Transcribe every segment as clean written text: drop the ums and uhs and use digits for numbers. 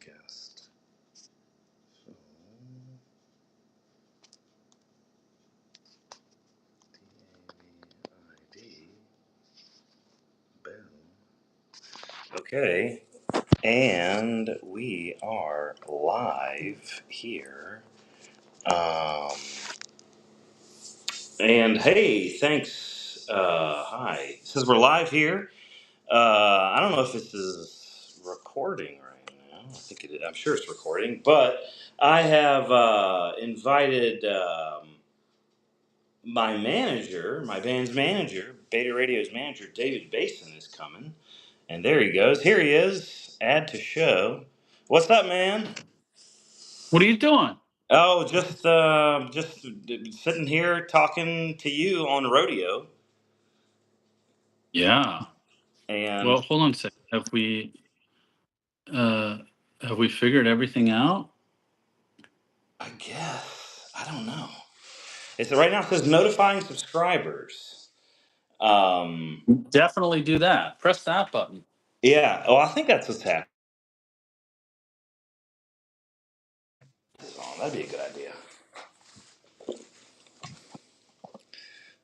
podcast. So, DAVID Bell. Okay, and we are live here. And hey, thanks. Hi. It says we're live here. I don't know if this is recording right now. I think it is. I'm sure it's recording, but I have invited my manager, my band's manager, Beta Radio's manager, David Basin is coming. And there he goes. Here he is. Add to show. What's up, man? What are you doing? Oh, just sitting here talking to you on rodeo. Yeah. And Well, hold on a second. Uh have we figured everything out? I guess I don't know. It's right now. It says notifying subscribers. Um, Definitely do that. Press that button. yeah. Oh, I think that's what's happening. Oh, that'd be a good idea.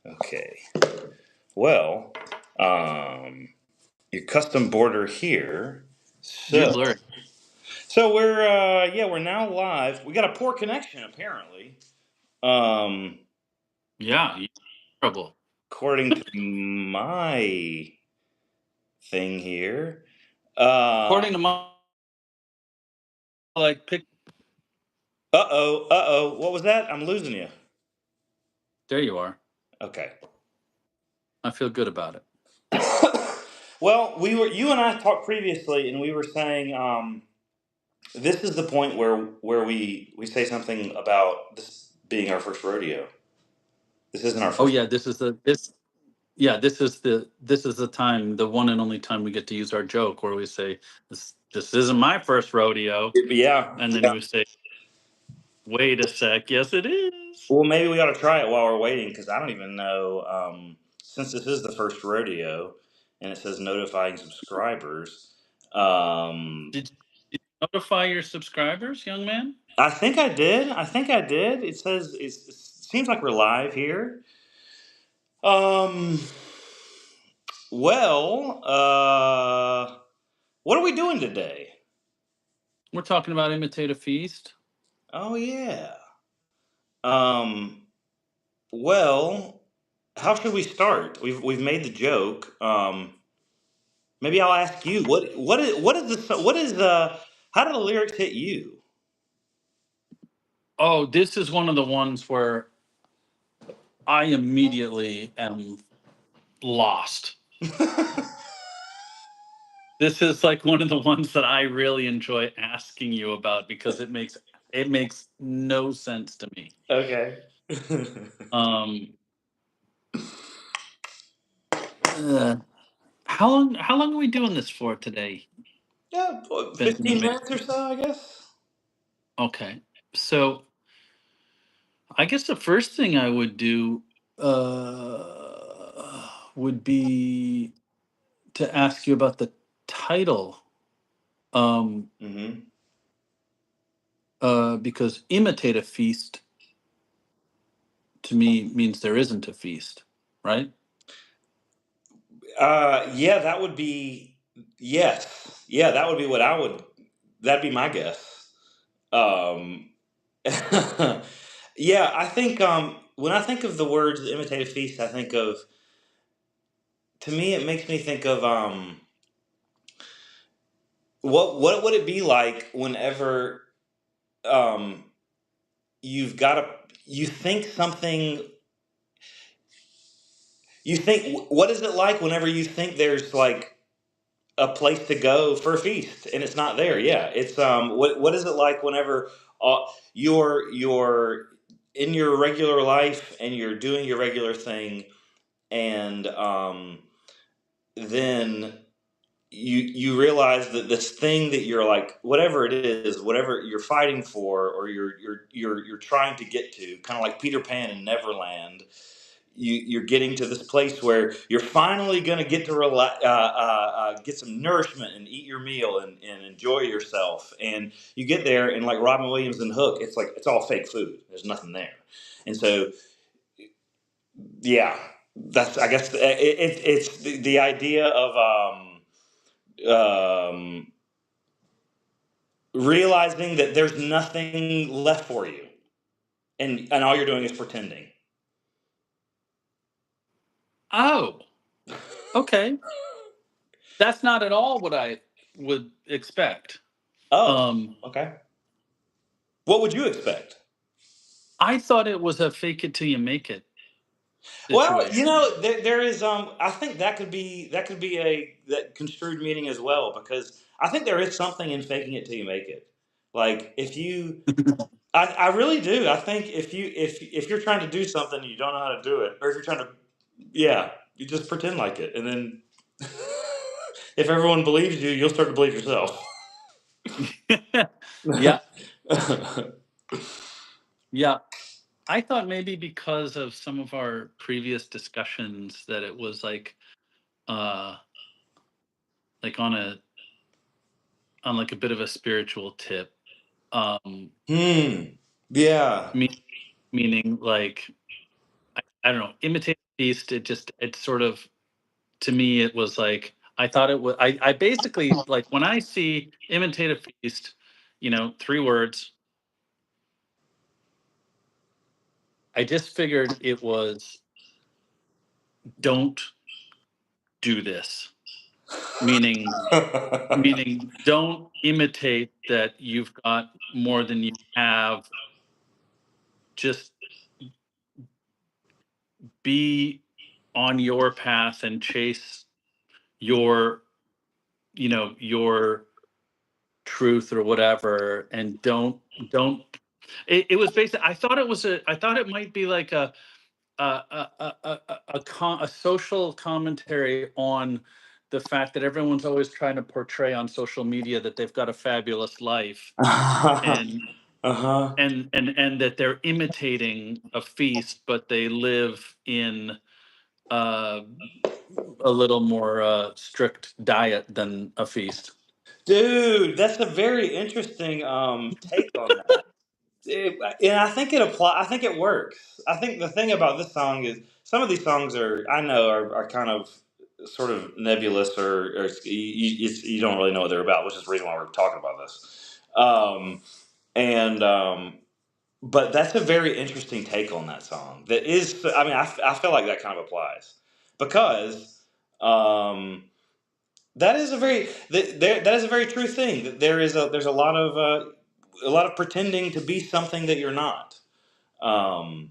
Okay. Well, your custom border here. You're So, blurry. so we're now live. We got a poor connection apparently. Um, Yeah, you're in trouble. according to my thing here. According to my pick. What was that? I'm losing you. There you are. Okay. I feel good about it. Well, you and I talked previously, and we were saying this is the point where we say something about this being our first rodeo. This isn't our Oh first. yeah, this is the time, the one and only time we get to use our joke where we say this isn't my first rodeo, Yeah, and then yeah. we say, wait a sec, yes it is. Well, maybe we ought to try it while we're waiting because I don't even know. Since this is the first rodeo, and it says notifying subscribers. Did you notify your subscribers, young man? I think I did. I think I did. It says it seems like we're live here. Um. Well, what are we doing today? We're talking about Imitate a Feast. Oh yeah. Um. Well, how should we start? We've made the joke. Maybe I'll ask you what is how do the lyrics hit you? Oh, this is one of the ones where I immediately am lost. This is like one of the ones that I really enjoy asking you about because it makes no sense to me. Okay. Um, uh, how long are we doing this for today, Yeah, Benjamin? 15 minutes or so, I guess. Okay, so I guess the first thing I would do would be to ask you about the title. Um, Hmm. because imitate a feast to me means there isn't a feast, right? Yeah, that would be yes. Yeah, that would be what I would. That'd be my guess. Um, yeah, I think when I think of the words "imitate a feast," I think of. To me, it makes me think of what would it be like whenever um, you've got a you think something you think what is it like whenever you think there's like a place to go for a feast and it's not there? Yeah, it's what is it like whenever you're in your regular life and you're doing your regular thing and then you realize that this thing that you're like whatever it is, whatever you're fighting for or you're trying to get to, kind of like Peter Pan in Neverland, you're getting to this place where you're finally going to get to get some nourishment and eat your meal and enjoy yourself. And you get there, and like Robin Williams and Hook, it's like it's all fake food. There's nothing there. And so, yeah, that's I guess it's the idea of realizing that there's nothing left for you, and all you're doing is pretending. Oh, okay. That's not at all what I would expect. Oh, Um, okay. What would you expect? I thought it was a fake it till you make it Well, situation. there is I think that could be a that construed meaning as well, because I think there is something in faking it till you make it. Like if you I really do. I think if you're trying to do something and you don't know how to do it, or if you're trying to, yeah, you just pretend like it, and then if everyone believes you, you'll start to believe yourself. Yeah, yeah. I thought maybe because of some of our previous discussions that it was uh like on like a bit of a spiritual tip. Um Hmm. Yeah. me, Meaning like I don't know, imitate the beast, it sort of, to me it was like I thought it was I basically, like, when I see imitate a feast, 3 words, I just figured it was don't do this. Meaning don't imitate that you've got more than you have. Just be on your path and chase your your truth or whatever, and don't it was basically, I thought it might be like a social commentary on the fact that everyone's always trying to portray on social media that they've got a fabulous life, and Uh-huh. and that they're imitating a feast, but they live in uh, a little more strict diet than a feast. Dude, that's a very interesting take on that. And I think it apply. I think it works. I think the thing about this song is some of these songs are kind of sort of nebulous, or you don't really know what they're about, which is the reason why we're talking about this. And But that's a very interesting take on that song. That is, I mean, I feel like that kind of applies because um, that is a very that is a very true thing. That there's a lot of pretending to be something that you're not. Um,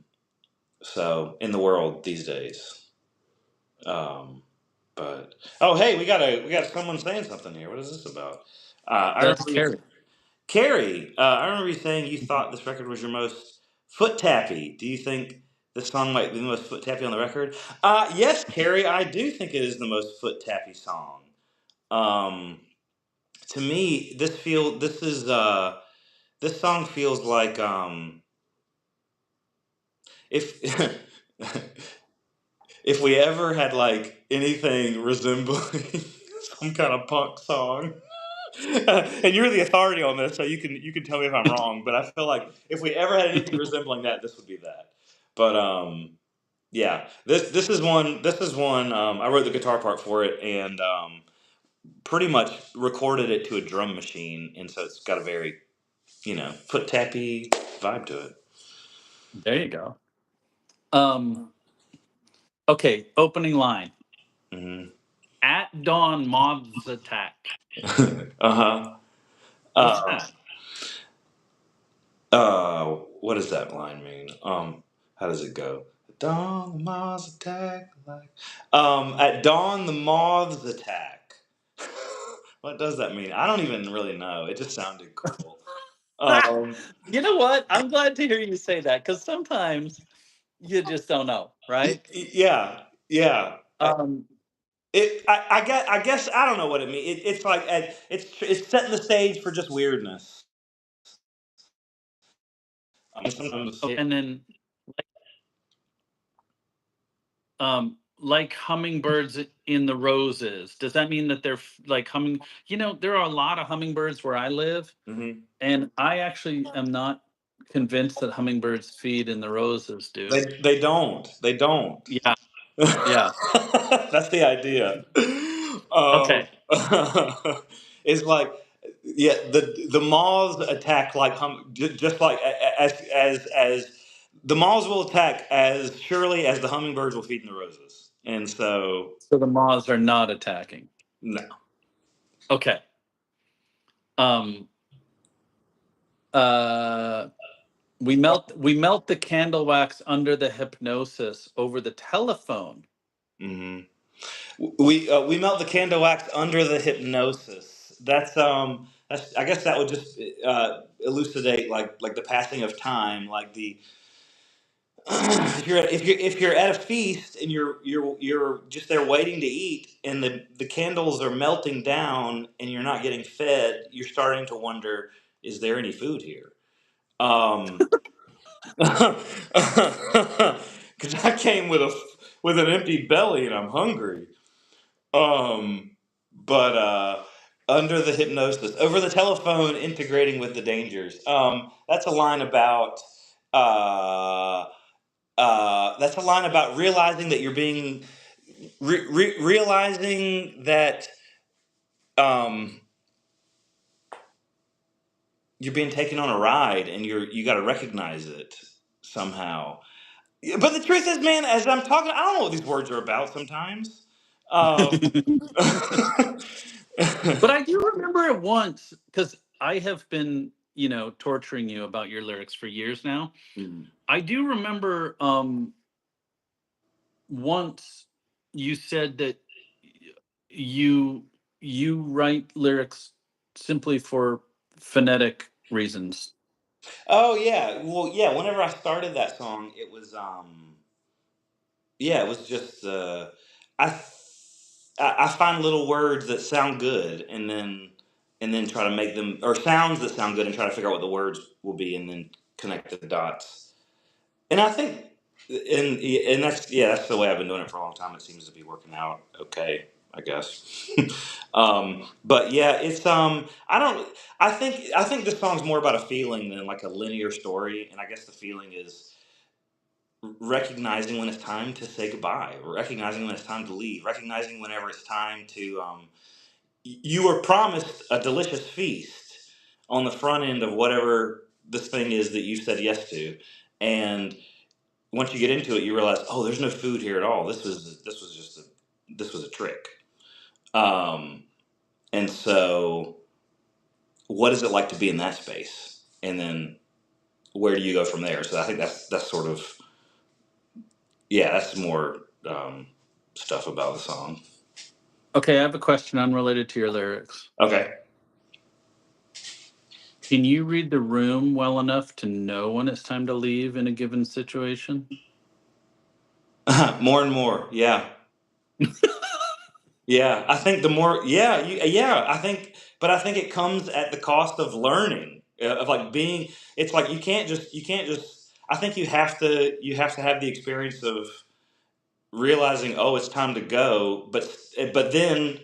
so in the world these days. Um, but oh, hey, we got someone saying something here. What is this about? I That's remember you, Carrie. Carrie. I remember you saying you thought this record was your most foot tappy. Do you think this song might be the most foot tappy on the record? Yes, Carrie, I do think it is the most foot tappy song. Um, to me, this song feels like if if we ever had like anything resembling some kind of punk song, and you're the authority on this, so you can tell me if I'm wrong. But I feel like if we ever had anything resembling that, this would be that. But yeah, this is one. I wrote the guitar part for it, and pretty much recorded it to a drum machine, and so it's got a very foot tappy vibe to it. There you go. Um, okay, opening line. Hmm. At dawn, moths attack. Uh-huh. What's Uh, that? what does that line mean? How does it go? At dawn, the moths attack. At dawn, the moths attack. What does that mean? I don't even really know. It just sounded cool. Um, You know what? I'm glad to hear you say that, because sometimes you just don't know, right? yeah, yeah. Um, I guess I don't know what it means. It's like it's setting the stage for just weirdness. Sometimes. okay, and then like hummingbirds in the roses. Does that mean that they're like humming? You know, there are a lot of hummingbirds where I live, Hmm. and I actually am not convinced that hummingbirds feed in the roses, dude. They don't. They don't. Yeah, yeah. That's the idea. Um, Okay. it's like, yeah, the moths attack like just like as the moths will attack as surely as the hummingbirds will feed in the roses. And so, So the moths are not attacking. no. Okay. Um. Uh. We melt the candle wax under the hypnosis over the telephone. Hmm. We melt the candle wax under the hypnosis. That's I guess that would just elucidate like the passing of time, like the if you're at a feast and you're just there waiting to eat, and the candles are melting down and you're not getting fed, you're starting to wonder, is there any food here? Because I came with an empty belly and I'm hungry. But under the hypnosis, over the telephone, integrating with the dangers. That's a line about. Uh, that's a line about realizing that you're being realizing that um, you're being taken on a ride, and you got to recognize it somehow. Yeah, but the truth is, man, as I'm talking, I don't know what these words are about sometimes. Um, But I do remember it once because I have been, torturing you about your lyrics for years now. I do remember once you said that you you write lyrics simply for phonetic reasons. Oh yeah, well yeah. Whenever I started that song, yeah, it was just I I find little words that sound good, and then try to make them, or sounds that sound good, and try to figure out what the words will be, and then connect the dots. And I think, and that's the way I've been doing it for a long time. It seems to be working out okay, I guess. But yeah, it's I don't. I think this song's more about a feeling than like a linear story, and I guess the feeling is recognizing when it's time to say goodbye, recognizing when it's time to leave, recognizing whenever it's time to. You were promised a delicious feast on the front end of whatever this thing is that you said yes to, and once you get into it, you realize, oh, there's no food here at all. This was a trick. Um, and so, what is it like to be in that space? And then, where do you go from there? So I think that's sort of, yeah, that's more stuff about the song. Okay, I have a question unrelated to your lyrics. Okay. Can you read the room well enough to know when it's time to leave in a given situation? More and more, yeah. Yeah, I think the more, yeah, but I think it comes at the cost of learning, of like being. It's like you can't just. I think you have to have the experience of realizing, oh, it's time to go, but then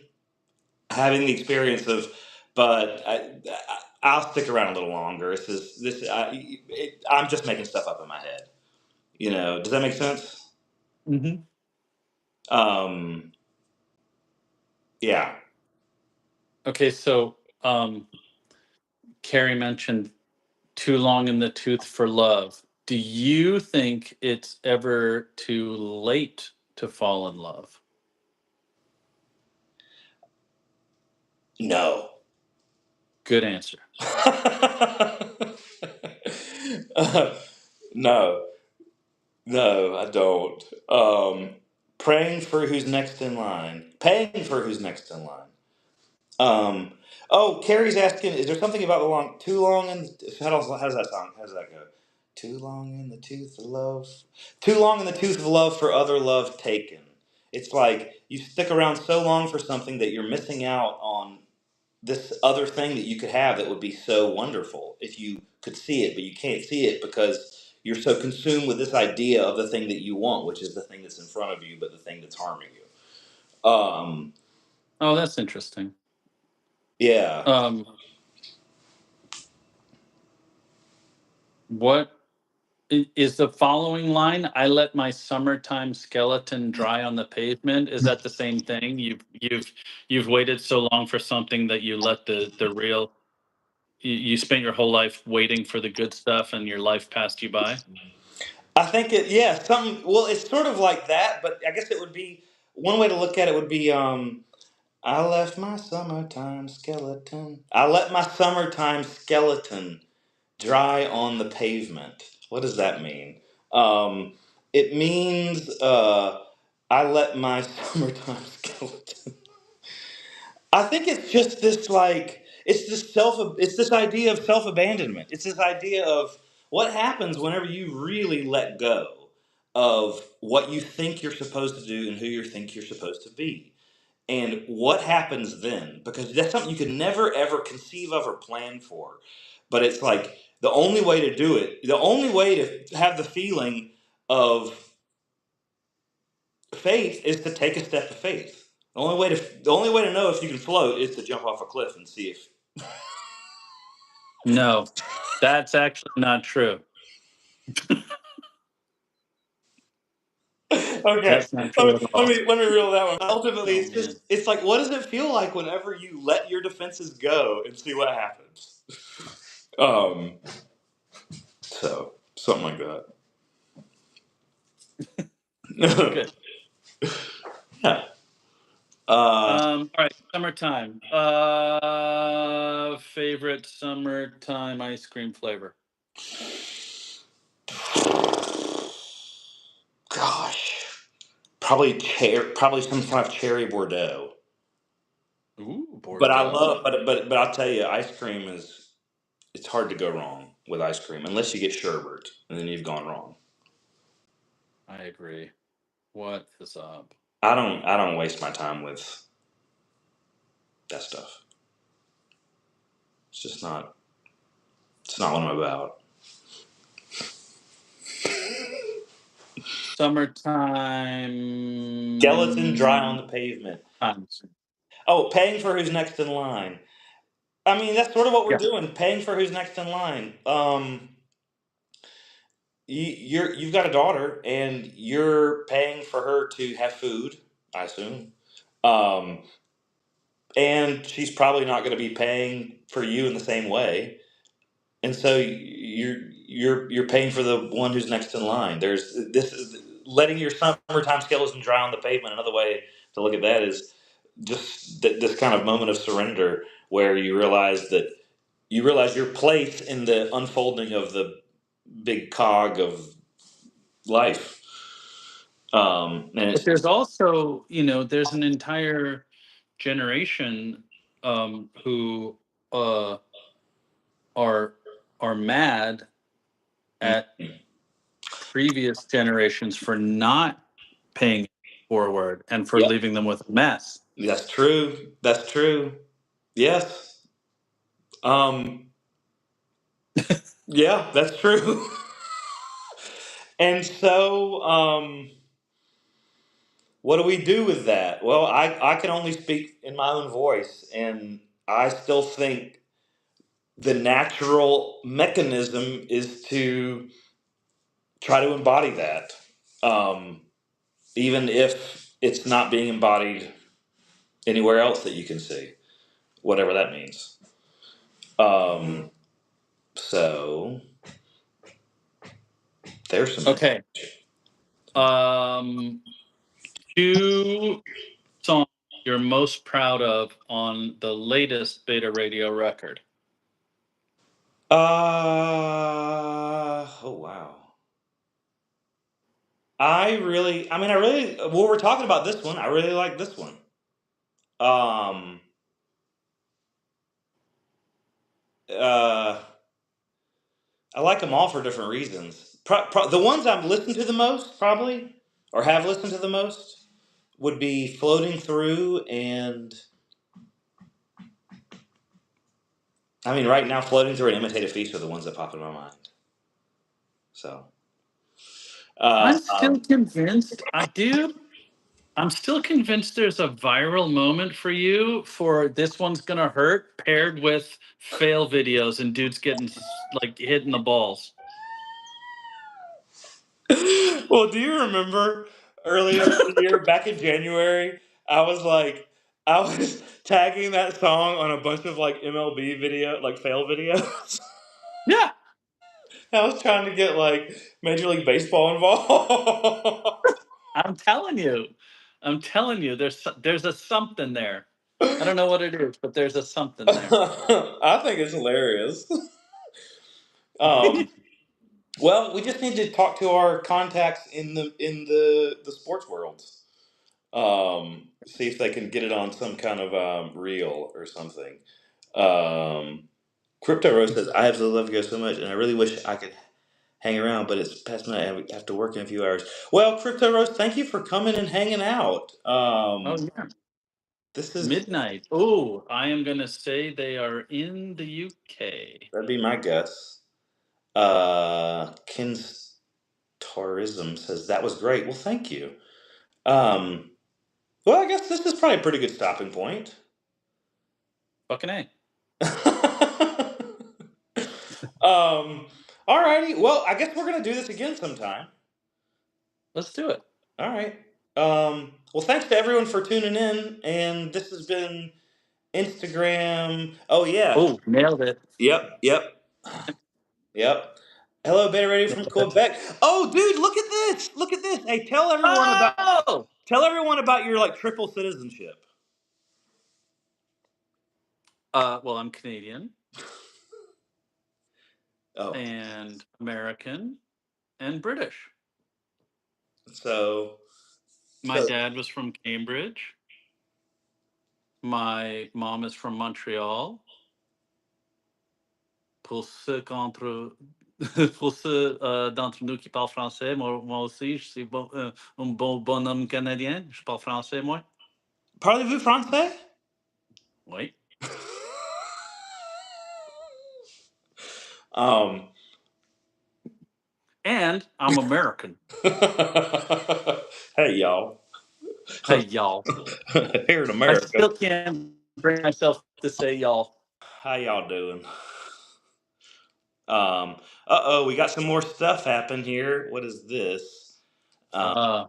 having the experience of, but I'll stick around a little longer. I'm just making stuff up in my head. Does that make sense? Hmm. Um, yeah. Okay, so Carrie mentioned too long in the tooth for love. Do you think it's ever too late to fall in love? No. Good answer. Uh, no, no, I don't. Praying for who's next in line. Paying for who's next in line. Um, oh, Carrie's asking, is there something about the long, too long in, how does that song, how does that go? Too long in the tooth of love. Too long in the tooth of love for other love taken. It's like you stick around so long for something that you're missing out on this other thing that you could have that would be so wonderful if you could see it, but you can't see it because you're so consumed with this idea of the thing that you want, which is the thing that's in front of you, but the thing that's harming you. Oh, that's interesting. Yeah. What is the following line? I let my summertime skeleton dry on the pavement. Is that the same thing? You've waited so long for something that you let the real you spent your whole life waiting for the good stuff and your life passed you by? I think yeah, something, well, it's sort of like that, but I guess it would be, one way to look at it would be, I left my summertime skeleton. I let my summertime skeleton dry on the pavement. What does that mean? It means I let my summertime skeleton. I think it's just this, like, it's this idea of self abandonment. It's this idea of what happens whenever you really let go of what you think you're supposed to do and who you think you're supposed to be. And what happens then? Because that's something you could never ever conceive of or plan for. But it's like the only way to do it, the only way to have the feeling of faith is to take a step of faith. The only way to know if you can float is to jump off a cliff and see if. No, that's actually not true. Okay, That's not true at all. let me reel that one. Ultimately, Oh it's man. just, it's like, what does it feel like whenever you let your defenses go and see what happens? Um, so something like that. Good. Yeah. Uh, All right, summertime. Favorite summertime ice cream flavor? gosh, probably some kind of cherry Bordeaux. Ooh, But I love, Bordeaux. but I'll tell you, ice cream is, it's hard to go wrong with ice cream unless you get sherbet, and then you've gone wrong. I agree. What is up? I don't waste my time with that stuff. It's just not. It's not what I'm about. Skeleton dry on Summertime the pavement. times. Oh, paying for who's next in line. I mean, that's sort of what we're Yeah. doing. Paying for who's next in line. You've got a daughter, and you're paying for her to have food, I assume. Um, and she's probably not going to be paying for you in the same way. And so you're paying for the one who's next in line. There's this is letting your summertime skeleton dry on the pavement. Another way to look at that is just this kind of moment of surrender, where you realize your place in the unfolding of the big cog of life. And But it's there's also, there's an entire generation who uh, are are mad at previous generations for not paying it forward and for Yep, leaving them with a mess. that's true. That's true. Yes. Um, yeah, that's true. And so, what do we do with that? Well, I can only speak in my own voice, and I still think the natural mechanism is to try to embody that, um, even if it's not being embodied anywhere else that you can see, whatever that means. So there's some Okay. Um, two songs you're most proud of on the latest Beta Radio record. Oh wow. I really, well, we're talking about this one. I really like this one. Um, uh, I like them all for different reasons. The ones I've listened to the most, probably, or have listened to the most, would be Floating Through, and I mean, right now, Floating Through and Imitate a Feast are the ones that pop in my mind. So. I'm Uh, still convinced, dude. I'm still convinced there's a viral moment for you for this one's gonna hurt paired with fail videos and dudes getting like hitting the balls. well, do you remember earlier this year, back in January, I was like, I was tagging that song on a bunch of like MLB video, like fail videos. Yeah, I was trying to get like Major League Baseball involved. I'm telling you. I'm telling you, there's a something there. I don't know what it is, but there's a something there. I think it's hilarious. Um, well, we just need to talk to our contacts in the sports world. See if they can get it on some kind of reel or something. Um, Crypto Rose says, "I absolutely love you guys so much, and I really wish I could hang around, but it's past midnight. I have to work in a few hours." Well, Crypto Rose, thank you for coming and hanging out. Oh yeah. This is Midnight. Oh, I am gonna say they are in the UK. that'd be my guess. Kins Tourism says that was great. Well, thank you. Um, well, I guess this is probably a pretty good stopping point. Fucking A. Alrighty. Well, I guess we're gonna do this again sometime. Let's do it. All right. Well, thanks to everyone for tuning in, and this has been Instagram. Oh yeah. Oh, nailed it. Yep. Yep. Yep. Hello, Beta Ready from Nailed it. Quebec. Oh, dude, look at this! Look at this! Hey, Oh! tell everyone about your like triple citizenship. Well, I'm Canadian Oh, and American and British. so My so dad was from Cambridge. My mom is from Montreal. Pour ceux contre, pour ceux d'entre nous qui parlent français, moi aussi, je suis un bon bonhomme canadien. Je parle français, moi. parlez-vous français? Oui. um. And I'm American. Hey, y'all. Hey, y'all. Here in I America, still can't bring myself to say y'all. how y'all doing? We got some more stuff happen here. What is this? A Uh,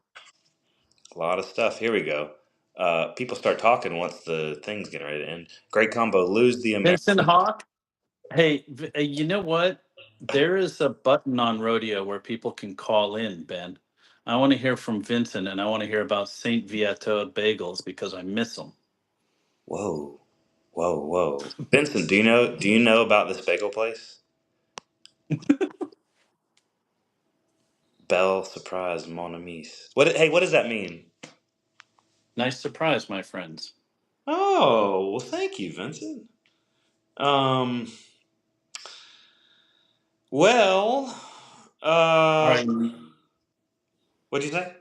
lot of stuff. Here we go. People start talking once the thing's getting ready to end. Great combo. Lose the American. Vincent Hawk. Hey, you know what? There is a button on Rodeo where people can call in, Ben. I want to hear from Vincent and I want to hear about St. Viateur bagels because I miss them. Whoa, whoa, whoa. Vincent, do you know about this bagel place? Belle surprise mon amis. Hey, what does that mean? Nice surprise, my friends. Oh, well, thank you, Vincent. Um, well, All uh, right. what'd you say?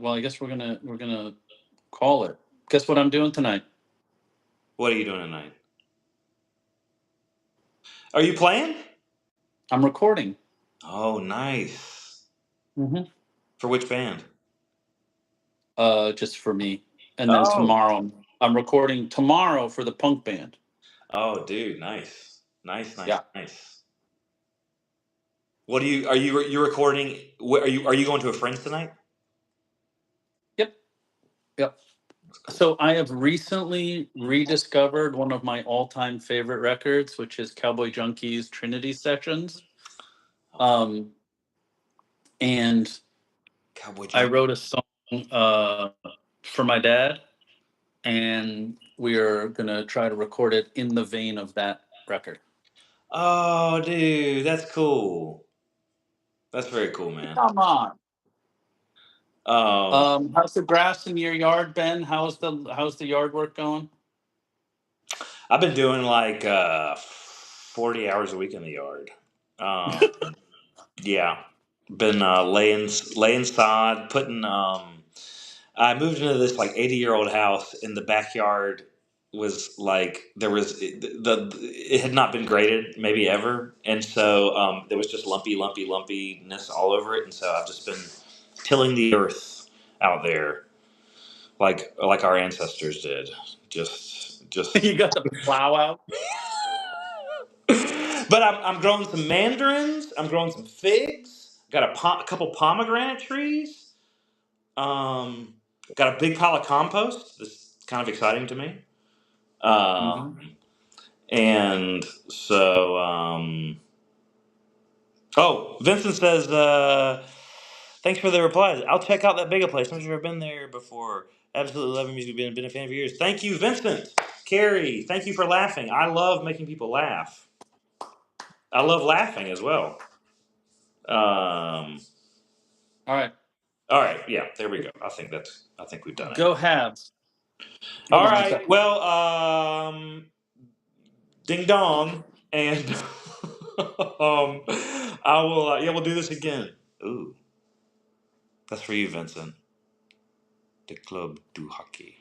Well, I guess we're gonna call it. Guess what I'm doing tonight? What are you doing tonight? Are you playing? I'm recording. Oh, nice. Hmm. For which band? Just for me. And then Oh, tomorrow, I'm recording tomorrow for the punk band. oh, dude, nice, nice, nice, Yeah. nice. What are you recording? What, are you going to a friend's tonight? Yep. Yep. That's cool. So I have recently rediscovered one of my all-time favorite records, which is Cowboy Junkies Trinity Sessions. Oh, Um, and Cowboy I Junk. wrote a song for my dad, and we are gonna try to record it in the vein of that record. Oh, dude, that's cool. That's very cool, man. Come on. Um, How's the grass in your yard, Ben? How's the yard work going? I've been doing like 40 hours a week in the yard. Um, yeah, been laying sod, putting. I moved into this like 80-year-old house in the backyard. was like it had not been graded maybe ever, and so there was just lumpiness all over it, and so I've just been tilling the earth out there like our ancestors did. Just You got the plow out. But I'm growing some mandarins. I'm growing some figs. Got a couple pomegranate trees. Got a big pile of compost. This is kind of exciting to me. Hmm. And so, oh, Vincent says, thanks for the replies. I'll check out that bigger place. I'm sure I've been there before. Absolutely loving music. Been a fan for years. Thank you, Vincent. Carrie, thank you for laughing. I love making people laugh. I love laughing as well. Um, All right, all right, yeah, there we go. I think we've done it. go Habs. All Hold on one right, second. well, ding dong, and I will. Yeah, we'll do this again. Ooh, that's for you, Vincent. The club du hockey.